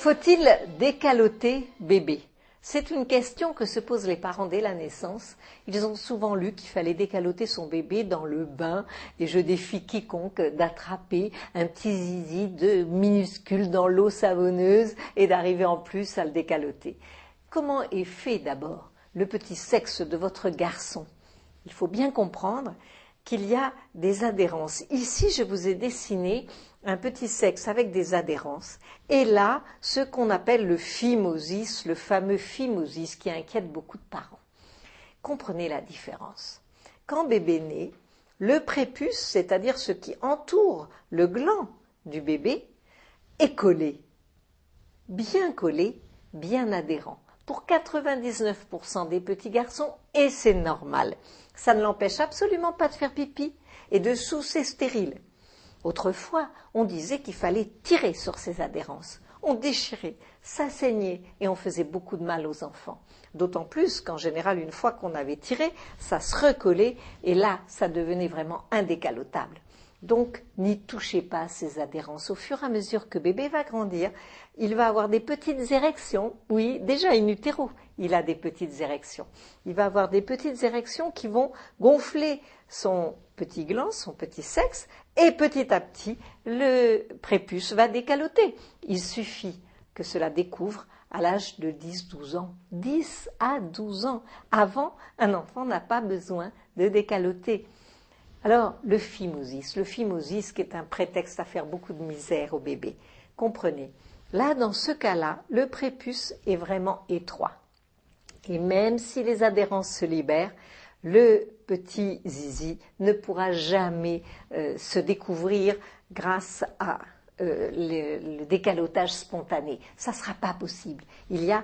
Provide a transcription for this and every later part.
Faut-il décaloter bébé? C'est une question que se posent les parents dès la naissance. Ils ont souvent lu qu'il fallait décaloter son bébé dans le bain et je défie quiconque d'attraper un petit zizi de minuscule dans l'eau savonneuse et d'arriver en plus à le décaloter. Comment est fait d'abord le petit sexe de votre garçon? Il faut bien comprendre qu'il y a des adhérences. Ici, je vous ai dessiné un petit sexe avec des adhérences. Et là, ce qu'on appelle le phimosis, le fameux phimosis qui inquiète beaucoup de parents. Comprenez la différence. Quand bébé naît, le prépuce, c'est-à-dire ce qui entoure le gland du bébé, est collé, bien adhérent. Pour 99% des petits garçons, et c'est normal. Ça ne l'empêche absolument pas de faire pipi, et dessous c'est stérile. Autrefois, on disait qu'il fallait tirer sur ces adhérences. On déchirait, ça saignait, et on faisait beaucoup de mal aux enfants. D'autant plus qu'en général, une fois qu'on avait tiré, ça se recollait, et là, ça devenait vraiment indécalotable. Donc, n'y touchez pas à ces adhérences. Au fur et à mesure que bébé va grandir, il va avoir des petites érections. Oui, déjà in utero, il a des petites érections. Il va avoir des petites érections qui vont gonfler son petit gland, son petit sexe, et petit à petit, le prépuce va décaloter. Il suffit que cela découvre à l'âge de 10-12 ans. 10 à 12 ans. Avant, un enfant n'a pas besoin de décaloter. Alors, le phimosis qui est un prétexte à faire beaucoup de misère au bébé. Comprenez, là, dans ce cas-là, le prépuce est vraiment étroit. Et même si les adhérences se libèrent, le petit zizi ne pourra jamais se découvrir grâce à le décalotage spontané. Ça ne sera pas possible. Il y a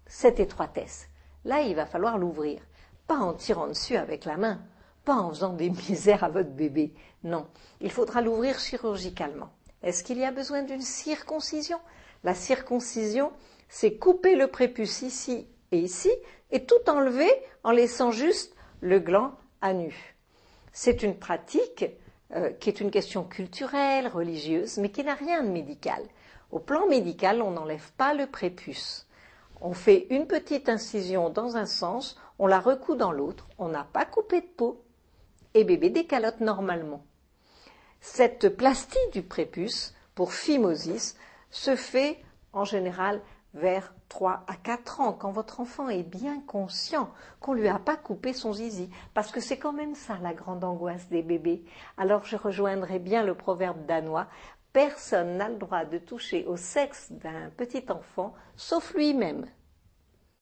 cette étroitesse. Là, il va falloir l'ouvrir. Pas en tirant dessus avec la main, pas en faisant des misères à votre bébé. Non, il faudra l'ouvrir chirurgicalement. Est-ce qu'il y a besoin d'une circoncision? La circoncision, c'est couper le prépuce ici et ici, et tout enlever en laissant juste le gland à nu. C'est une pratique qui est une question culturelle, religieuse, mais qui n'a rien de médical. Au plan médical, on n'enlève pas le prépuce. On fait une petite incision dans un sens, on la recoue dans l'autre, on n'a pas coupé de peau, et bébé décalote normalement. Cette plastie du prépuce, pour phimosis, se fait en général vers 3 à 4 ans, quand votre enfant est bien conscient qu'on ne lui a pas coupé son zizi, parce que c'est quand même ça la grande angoisse des bébés. Alors je rejoindrai bien le proverbe danois, personne n'a le droit de toucher au sexe d'un petit enfant, sauf lui-même.